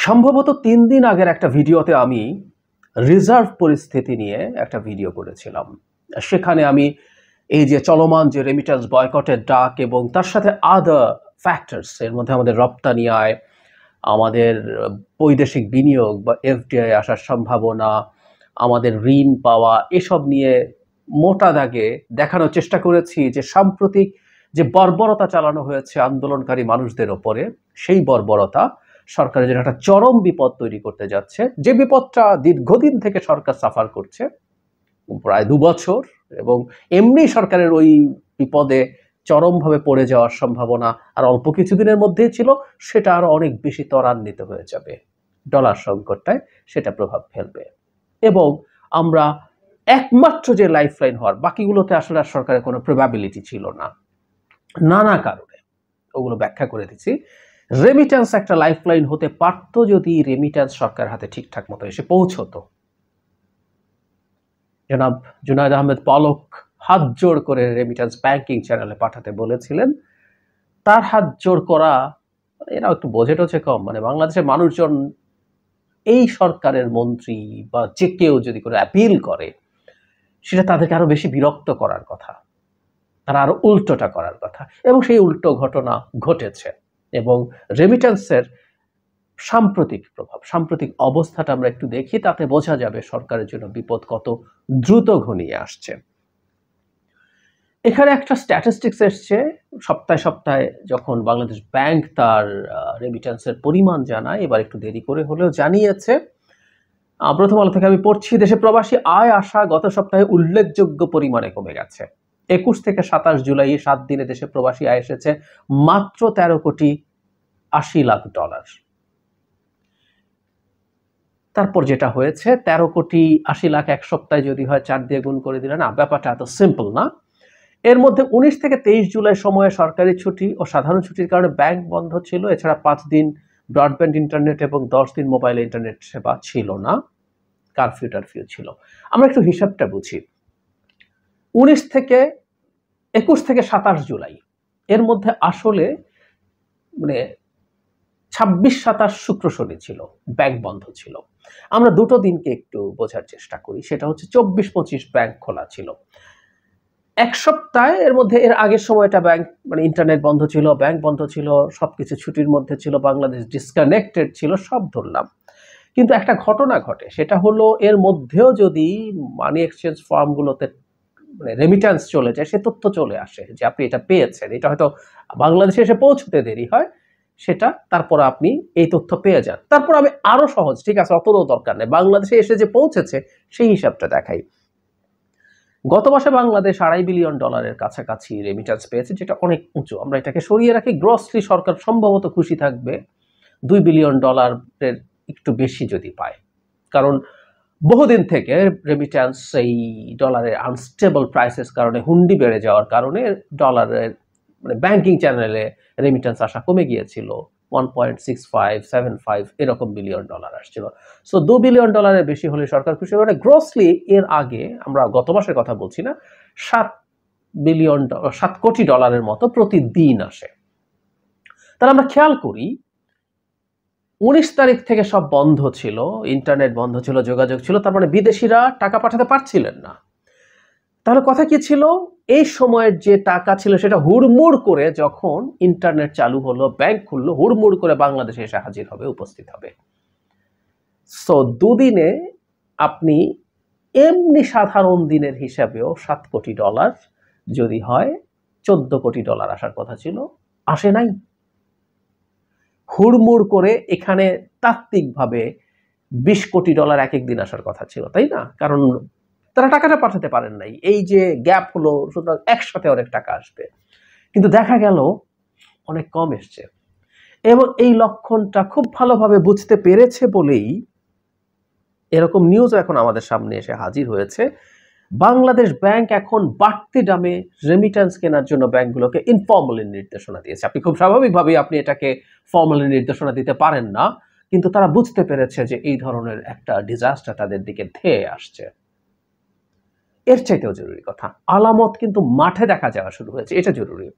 সম্ভবত ৩ দিন আগের একটা ভিডিওতে আমি রিজার্ভ পরিস্থিতি নিয়ে একটা ভিডিও করেছিলাম। সেখানে আমি এই যে চলমান যে রেমিটেন্স বয়কটের ডাক এবং তার সাথে আদার ফ্যাক্টরস এর মধ্যে আমাদের রপ্তানি আয়, আমাদের বৈদেশিক বিনিয়োগ বা এফডিআই আসার সম্ভাবনা, আমাদের ঋণ পাওয়া, এসব নিয়ে মোটা দাগে দেখানোর চেষ্টা করেছি যে সাম্প্রতিক যে বর্বরতা চালানো হয়েছে আন্দোলনকারী মানুষদের ওপরে, সেই বর্বরতা সরকারের জন্য একটা চরম বিপদ তৈরি করতে যাচ্ছে, যে বিপদটা দীর্ঘদিন থেকে সরকার সাফার করছে, প্রায় ২ বছর, এবং এমনি সরকারের ওই বিপদে চরমভাবে পড়ে যাওয়ার সম্ভাবনা আর অল্প কিছুদিনের মধ্যেই ছিল, সেটা আরো অনেক বেশি ত্বরান্বিত হয়ে যাবে। ডলার সংকটটায় সেটা প্রভাব ফেলবে এবং আমরা একমাত্র যে লাইফলাইন হওয়ার, বাকিগুলোতে আসলে আর সরকারের কোনো প্রবাবিলিটি ছিল না, নানা কারণে। ওগুলো ব্যাখ্যা করে দিচ্ছি। রেমিট্যান্স একটা লাইফলাইন হতে পারত যদি রেমিট্যান্স সরকার হাতে ঠিকঠাক মতো এসে পৌঁছতো। জনাব জুনায়েদ আহমেদ পলক হাত জোড় করে রেমিট্যান্স ব্যাংকিং চ্যানেলে পাঠাতে বলেছিলেন। তার হাত জোড় করা, এরাও একটু বোঝে টোঝে কম, মানে বাংলাদেশের মানুষজন এই সরকারের মন্ত্রী বা যে কেউ যদি করে অ্যাপিল করে, সেটা তাদেরকে আরো বেশি বিরক্ত করার কথা, তারা আরো উল্টোটা করার কথা, এবং সেই উল্টো ঘটনা ঘটেছে। এবং রেমিট্যান্সের সাম্প্রতিক প্রভাব, সাম্প্রতিক অবস্থাটা আমরা একটু দেখি, তাতে বোঝা যাবে সরকারের জন্য বিপদ কত দ্রুত ঘনিয়ে আসছে। এখানে একটা স্ট্যাটিস্টিক্স এসছে সপ্তাহে সপ্তাহে, যখন বাংলাদেশ ব্যাংক তার রেমিট্যান্সের পরিমাণ জানায়, এবার একটু দেরি করে হলেও জানিয়েছে। প্রথম আলো থেকে আমি পড়ছি, দেশে প্রবাসী আয় আসা গত সপ্তাহে উল্লেখযোগ্য পরিমাণে কমে গেছে। ২১ থেকে ২৭ জুলাই ৭ দিনে দেশে প্রবাসী আয় এসেছে মাত্র ১৩,৮০,০০,০০০ ডলার। তারপর যেটা হয়েছে, ১৩,৮০,০০,০০০ এক সপ্তাহে যদি হয় ৪ দিয়ে গুণ করে দিলে, না, ব্যাপারটা এত সিম্পল না। এর মধ্যে ১৯ থেকে ২৩ জুলাই সময়ে সরকারি ছুটি ও সাধারণ ছুটির কারণে ব্যাংক বন্ধ ছিল। এছাড়া ৫ দিন ব্রডব্যান্ড ইন্টারনেট এবং ১০ দিন মোবাইল ইন্টারনেট সেবা ছিল না, কারফিউ টারফিউ ছিল। আমরা একটু হিসাবটা বুঝি। ১৯ থেকে ২১ থেকে ২৭ জুলাই এর মধ্যে আসলে মানে ২৬-২৭ শুক্র শনি ছিল, ব্যাংক বন্ধ ছিল। আমরা দুটো দিনকে একটু বোঝার চেষ্টা করি, সেটা হচ্ছে ২৪-২৫ ব্যাংক খোলা ছিল। এক সপ্তাহে এর মধ্যে এর আগের সময়টা ব্যাংক ইন্টারনেট বন্ধ ছিল, ব্যাংক বন্ধ ছিল, সবকিছু ছুটির মধ্যে ছিল, বাংলাদেশ ডিসকানেক্টেড ছিল, সব ধরলাম। কিন্তু একটা ঘটনা ঘটে, সেটা হলো এর মধ্যেও যদি মানি এক্সচেঞ্জ ফার্মগুলোতে রেমিট্যান্স চলে যায়, সে তথ্য চলে আসে যে আপনি এটা পেয়েছেন, এটা হয়তো বাংলাদেশে এসে পৌঁছতে দেরি হয়, সেটা তারপর আপনি এই তথ্য পেয়ে যান। তারপর আমি আরো সহজ, ঠিক আছে, অতও দরকার নেই, বাংলাদেশে এসে যে পৌঁছেছে সেই হিসাবটা দেখাই। গত মাসে বাংলাদেশ $২.৫ বিলিয়ন কাছাকাছি রেমিট্যান্স পেয়েছে, যেটা অনেক উঁচু। আমরা এটাকে সরিয়ে রাখি, গ্রসলি সরকার সম্ভবত খুশি থাকবে $২ বিলিয়ন একটু বেশি যদি পায়, কারণ বহুদিন থেকে রেমিট্যান্স এই ডলারের আনস্টেবল প্রাইসেস কারণে, হুন্ডি বেড়ে যাওয়ার কারণে ডলারের ব্যাংকিং চ্যানেলে রেমিট্যান্স আসা কমে গিয়েছিল। 1.6575 এরকম $বিলিয়ন আসছিল। সো $2 বিলিয়ন বেশি হলে সরকার খুশি হবে। গ্রসলি এর আগে, আমরা গত মাসের কথা বলছি না, $7 কোটি মতো প্রতিদিন আসে। তাহলে আমরা খেয়াল করি, ১৯ তারিখ থেকে সব বন্ধ ছিল, ইন্টারনেট বন্ধ ছিল, যোগাযোগ ছিল, তার মানে বিদেশিরা টাকা পাঠাতে পারছিলেন না। তাহলে কথা কি ছিল, এই সময়ের যে টাকা ছিল সেটা হুড়মুড় করে যখন ইন্টারনেট চালু হলো, ব্যাংক খুললো, হুড়মুড় করে বাংলাদেশে এসে হাজির হবে, উপস্থিত হবে। সো দুদিনে আপনি এমনি সাধারণ দিনের হিসাবেও $7 কোটি যদি হয়, $14 কোটি আসার কথা ছিল, আসে নাই। হুড়মুড় করে এখানে তাত্ত্বিকভাবে $20 কোটি এক এক দিন আসার কথা ছিল, তাই না? কারণ তারা টাকাটা পাঠাতে পারেন নাই, এই যে গ্যাপ হলো, সুতরাং একসাথে অনেক টাকা আসবে, কিন্তু দেখা গেল অনেক কম এসছে। এবং এই লক্ষণটা খুব ভালোভাবে বুঝতে পেরেছে বলেই এরকম নিউজও এখন আমাদের সামনে এসে হাজির হয়েছে। বাংলাদেশ ব্যাংক এখন বাড়তি দামে রেমিট্যান্স কেনার জন্য ব্যাংকগুলোকে ইনফর্মালি নির্দেশনা দিয়েছে। আপনি খুব স্বাভাবিকভাবেই আপনি এটাকে ফর্মালি নির্দেশনা দিতে পারেন না, কিন্তু তারা বুঝতে পেরেছে যে এই ধরনের একটা ডিজাস্টার তাদের দিকে ধেয়ে আসছে। এর চাইতেও জরুরি কথা, আলামত কিন্তু মাঠে দেখা যাওয়া শুরু হয়েছে, এটা জরুরি।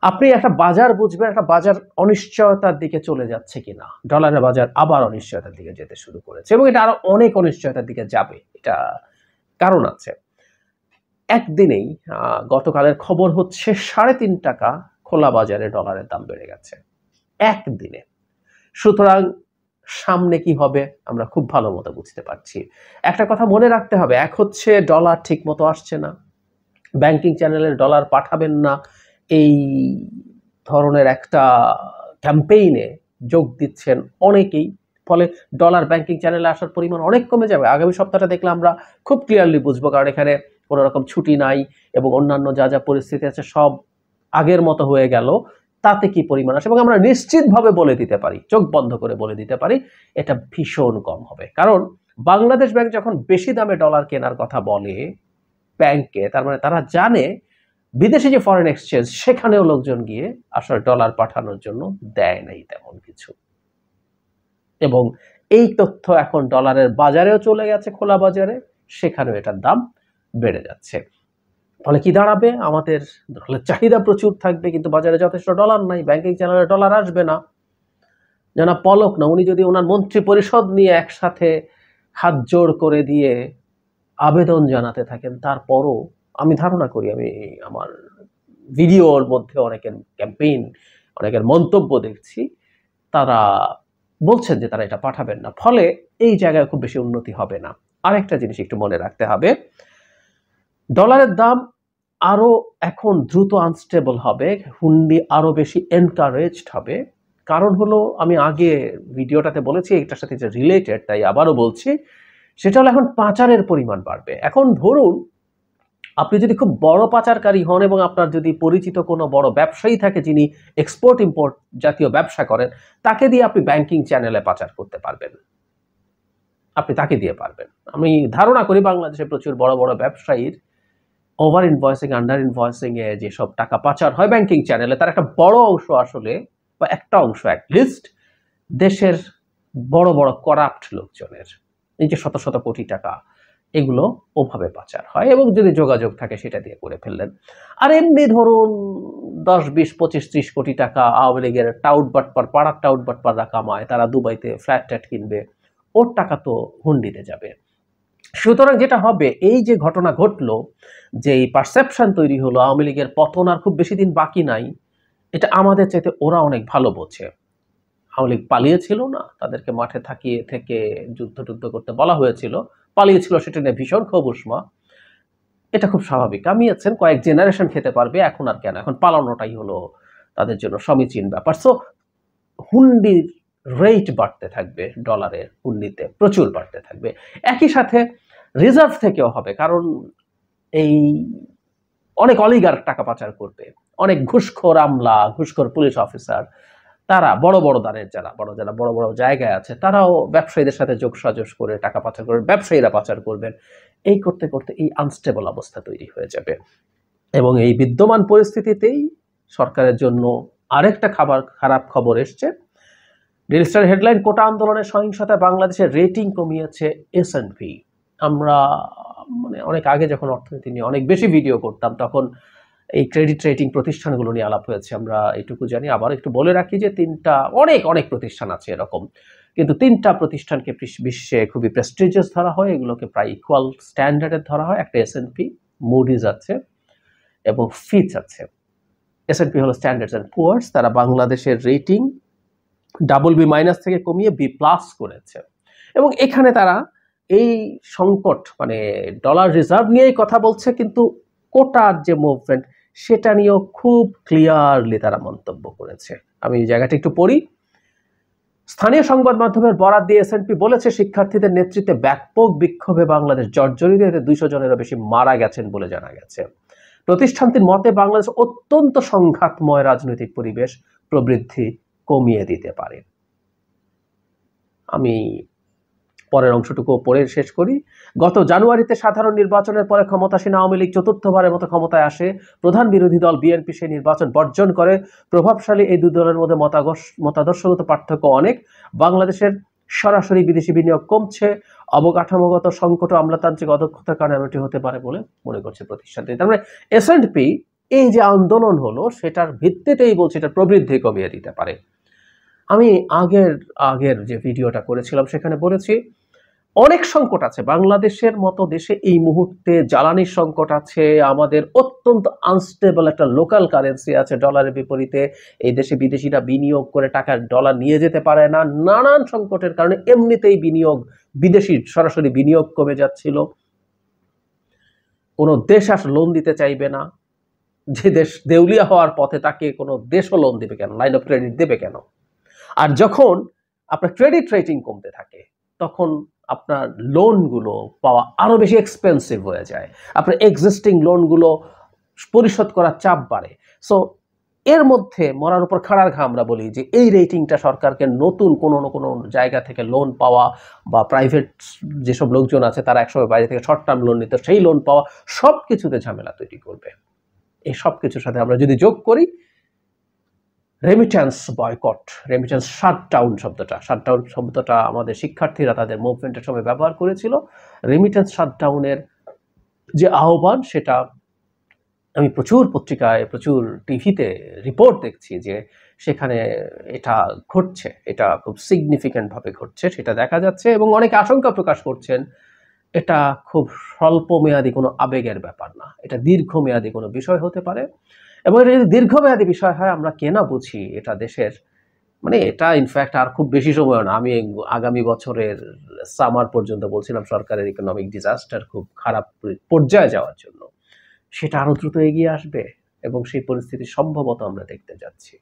আপনি একটা বাজার বুঝবেন, একটা বাজার অনিশ্চয়তার দিকে চলে যাচ্ছে কিনা। ডলারের বাজার আবার অনিশ্চয়তার দিকে যেতে শুরু করেছে এবং এটা আরো অনেক অনিশ্চয়তার দিকে যাবে। এটা কারণ আছে। একদিনেই গতকালের খবর হচ্ছে ৩.৫ টাকা খোলা বাজারে ডলারের দাম বেড়ে গেছে একদিনে। সুতরাং সামনে কি হবে আমরা খুব ভালো মতো বুঝতে পারছি। একটা কথা মনে রাখতে হবে, এক হচ্ছে ডলার ঠিক মতো আসছে না, ব্যাংকিং চ্যানেলের ডলার পাঠাবেন না, এই ধরনের একটা ক্যাম্পেইনে যোগ দিচ্ছেন অনেকেই। ফলে ডলার ব্যাংকিং চ্যানেলে আসার পরিমাণ অনেক কমে যাবে। আগামী সপ্তাহটা দেখলে আমরা খুব ক্লিয়ারলি বুঝবো, কারণ এখানে কোনো রকম ছুটি নাই এবং অন্যান্য যা যা পরিস্থিতি আছে সব আগের মতো হয়ে গেল। তাতে কি পরিমাণ আসে এবং আমরা নিশ্চিতভাবে বলে দিতে পারি, চোখ বন্ধ করে বলে দিতে পারি, এটা ভীষণ কম হবে। কারণ বাংলাদেশ ব্যাংক যখন বেশি দামে ডলার কেনার কথা বলে ব্যাংকে, তার মানে তারা জানে বিদেশি যে ফরেন এক্সচেঞ্জ সেখানেও লোকজন গিয়ে আসলে ডলার পাঠানোর জন্য দেয় নাই তেমন কিছু। এবং এই তথ্য এখন ডলারের বাজারেও চলে গেছে, খোলা বাজারে, সেখানেও এটার দাম বেড়ে যাচ্ছে। ফলে কি দাঁড়াবে, আমাদের ডলারের চাহিদা প্রচুর থাকবে কিন্তু বাজারে যথেষ্ট ডলার নাই, ব্যাংকিং চ্যানেলে ডলার আসবে না। জনাব পলক না, উনি যদি ওনার মন্ত্রী পরিষদ নিয়ে একসাথে হাত জোড় করে দিয়ে আবেদন জানাতে থাকেন, তারপরও আমি ধারণা করি, আমি আমার ভিডিওর মধ্যে অনেকের ক্যাম্পেইন, অনেকের মন্তব্য দেখছি, তারা বলছেন যে তারা এটা পাঠাবেন না। ফলে এই জায়গায় খুব বেশি উন্নতি হবে না। আরেকটা জিনিস একটু মনে রাখতে হবে, ডলারের দাম আরো এখন দ্রুত আনস্টেবল হবে, হুন্ডি আরো বেশি এনকারেজড হবে। কারণ হলো, আমি আগে ভিডিওটাতে বলেছি এটার সাথে যে রিলেটেড, তাই আবারও বলছি, সেটা হলো এখন পাচারের পরিমাণ বাড়বে। এখন ধরুন আপনি যদি খুব বড় পাচারকারী হন এবং আপনার যদি পরিচিত কোনো বড় ব্যবসায়ী থাকে যিনি এক্সপোর্ট ইম্পোর্ট জাতীয় ব্যবসা করেন, তাকে দিয়ে আপনি ব্যাংকিং চ্যানেলে পাচার করতে পারবেন, আপনি তাকে দিয়ে পারবেন। আমি ধারণা করি বাংলাদেশে প্রচুর বড় বড় ব্যবসায়ীর ওভার ইনভয়েসিং, আন্ডার ইনভয়েসিং এ যেসব টাকা পাচার হয় ব্যাংকিং চ্যানেলে, তার একটা বড় অংশ আসলে, বা একটা অংশ অ্যাটলিস্ট, দেশের বড় বড় করাপ্ট লোকজনের। এই যে শত শত কোটি টাকা, এগুলো ওভাবে পাচার হয় এবং যদি যোগাযোগ থাকে সেটা দিয়ে করে ফেললেন। আর এমনি ধরুন 10, 20, 25, 30 কোটি টাকা আওয়ামী লীগের টাউট বাটপার, পাড়ার টাউট বাটপাররা কামায়, তারা দুবাইতে ফ্ল্যাট ট্যাট কিনবে, ওর টাকা তো হুন্ডিতে যাবে। সুতরাং যেটা হবে, এই যে ঘটনা ঘটলো, যে এই পারসেপশন তৈরি হলো আওয়ামী লীগের পতন আর খুব বেশি দিন বাকি নাই, এটা আমাদের চাইতে ওরা অনেক ভালো বোঝে। আওয়ামী লীগ পালিয়েছিল না, তাদেরকে মাঠে থাকিয়ে থেকে যুদ্ধ করতে বলা হয়েছিল, পালিয়েছিল, সেটা নিয়ে ভীষণ ক্ষোভ উষ্মা। এটা খুব স্বাভাবিক, কামিয়েছেন, কয়েক জেনারেশন খেতে পারবে, এখন আর কেন, এখন পালানোটাই হলো তাদের জন্য সমীচীন ব্যাপার। সো হুন্ডির রেট বাড়তে থাকবে, ডলারের হুন্ডিতে প্রচুর বাড়তে থাকবে। একই সাথে রিজার্ভ থেকেও হবে, কারণ এই অনেক অলিগার টাকা পাচার করবে, অনেক ঘুষখোর আমলা, ঘুষখোর পুলিশ অফিসার, তারা বড় বড় দানের যারা বড় বড় জায়গায় আছে, তারাও ব্যবসায়ীদের সাথে যোগসাজশ করে টাকা পাচার করবেন, ব্যবসায়ীরা পাচার করবেন। এই করতে করতে এই আনস্টেবল অবস্থা তৈরি হয়ে যাবে এবং এই বিদ্যমান পরিস্থিতিতেই সরকারের জন্য আরেকটা খারাপ খবর এসছে। ডেইলি স্টার হেডলাইন, কোটা আন্দোলনের সহিংসতায় বাংলাদেশের রেটিং কমিয়েছে S&P। আমরা অনেক আগে যখন অর্থনীতি নিয়ে অনেক বেশি ভিডিও করতাম, তখন এই ক্রেডিট রেটিং প্রতিষ্ঠানগুলো নিয়ে আলাপ হয়েছে, আমরা এটুকু জানি। আবার একটু বলে রাখি যে অনেক প্রতিষ্ঠান আছে এরকম, কিন্তু 3টা প্রতিষ্ঠানকে বিশ্বে খুবই প্রেস্টিজিয়াস ধরা হয়, এগুলোকে প্রায় ইকুয়াল স্ট্যান্ডার্ডের ধরা হয়। একটা S&P, মুডিজ আছে এবং ফিচ আছে। S&P হলো স্ট্যান্ডার্ডস অ্যান্ড পুয়ার্স, তারা বাংলাদেশের রেটিং BB- থেকে কমিয়ে B+ করেছে এবং এখানে তারা এই সংকট, ডলার রিজার্ভ নিয়েই কথা বলছে, কিন্তু কোটার যে মুভমেন্ট সেটা নিয়েও খুব ক্লিয়ারলি তারা মন্তব্য করেছে। আমি এই জায়গাটা একটু পড়ি। স্থানীয় সংবাদ মাধ্যমের বরাত দিয়ে S&P বলেছে, শিক্ষার্থীদের নেতৃত্বে ব্যাপক বিক্ষোভে বাংলাদেশ জর্জরিত, এতে 200 জনেরও বেশি মারা গেছেন বলে জানা গেছে। প্রতিষ্ঠানটির মতে বাংলাদেশ অত্যন্ত সংঘাতময় রাজনৈতিক পরিবেশ প্রবৃদ্ধি কমিয়ে দিতে পারে। আমি পরের অংশটুকু পড়ে শেষ করি। গত জানুয়ারিতে সাধারণ নির্বাচনের পরে ক্ষমতাসীন আওয়ামী লীগ চতুর্থবারের মতো ক্ষমতায় আসে। প্রধান বিরোধী দল বিএনপি সেই নির্বাচন বর্জন করে। প্রভাবশালী এই দুই দলের মধ্যে মতাদর্শগত পার্থক্য অনেক। বাংলাদেশের সরাসরি বিদেশি বিনিয়োগ কমছে। অবকাঠামোগত সংকট ও আমলাতান্ত্রিক অদক্ষতার কারণে এমনটি হতে পারে বলে মনে করছে প্রতিষ্ঠানটি। তার মানে S&P এই যে আন্দোলন হলো সেটার ভিত্তিতেই বলছি এটা প্রবৃদ্ধি কমিয়ে দিতে পারে। আমি আগের আগের যে ভিডিওটা করেছিলাম সেখানে বলেছি অনেক সংকট আছে বাংলাদেশের মতো দেশে এই মুহূর্তে, জ্বালানির সংকট আছে, আমাদের অত্যন্ত আনস্টেবল একটা লোকাল কারেন্সি আছে ডলারের বিপরীতে, এই দেশে বিদেশিরা বিনিয়োগ করে টাকা ডলার নিয়ে যেতে পারে না, নানান সংকটের কারণে এমনিতেই বিনিয়োগ, বিদেশি সরাসরি বিনিয়োগ কমে যাচ্ছিল, কোনো দেশ আর লোন দিতে চাইবে না, যে দেশ দেউলিয়া হওয়ার পথে তাকে কোনো দেশও লোন দেবে কেন, লাইন অফ ক্রেডিট দেবে কেন? আর যখন আপনার ক্রেডিট রেটিং কমতে থাকে তখন আপনার লোনগুলো পাওয়া আরো বেশি এক্সপেন্সিভ হয়ে যায়, আপনার এক্সিস্টিং লোনগুলো পরিশোধ করার চাপ বাড়ে। সো এর মধ্যে মরার উপর খাড়ার ঘা আমরা বলি যে এই রেটিংটা সরকারকে নতুন কোনো না কোনো জায়গা থেকে লোন পাওয়া বা প্রাইভেট যেসব লোকজন আছে তারা একসময় বাইরে থেকে শর্ট টার্ম লোন নিত, সেই লোন পাওয়া সব কিছুতে ঝামেলা তৈরি করবে। এই সব কিছুর সাথে আমরা যদি যোগ করি রেমিট্যান্স বয়কট, রেমিট্যান্স শাটডাউন শব্দটা আমাদের শিক্ষার্থীরা তাদের মুভমেন্টের সময় ব্যবহার করেছিল। রেমিট্যান্স শাটডাউনের যে আহ্বান সেটা আমি প্রচুর পত্রিকায়, প্রচুর টিভিতে রিপোর্ট দেখছি যে সেখানে এটা ঘটছে, এটা খুব সিগনিফিক্যান্ট ভাবে ঘটছে সেটা দেখা যাচ্ছে এবং অনেকে আশঙ্কা প্রকাশ করছেন এটা খুব স্বল্পমেয়াদী কোনো আবেগের ব্যাপার না, এটা দীর্ঘমেয়াদী কোনো বিষয় হতে পারে এবং এটা যদি দীর্ঘমেয়াদী বিষয় হয় আমরা কেনা বুঝি এটা দেশের, মানে এটা ইনফ্যাক্ট আর খুব বেশি সময় না, আমি আগামী বছরের সামার পর্যন্ত বলছিলাম সরকারের ইকোনমিক ডিজাস্টার খুব খারাপ পর্যায়ে যাওয়ার জন্য, সেটা আরো দ্রুত এগিয়ে আসবে এবং সেই পরিস্থিতি সম্ভবত আমরা দেখতে যাচ্ছি।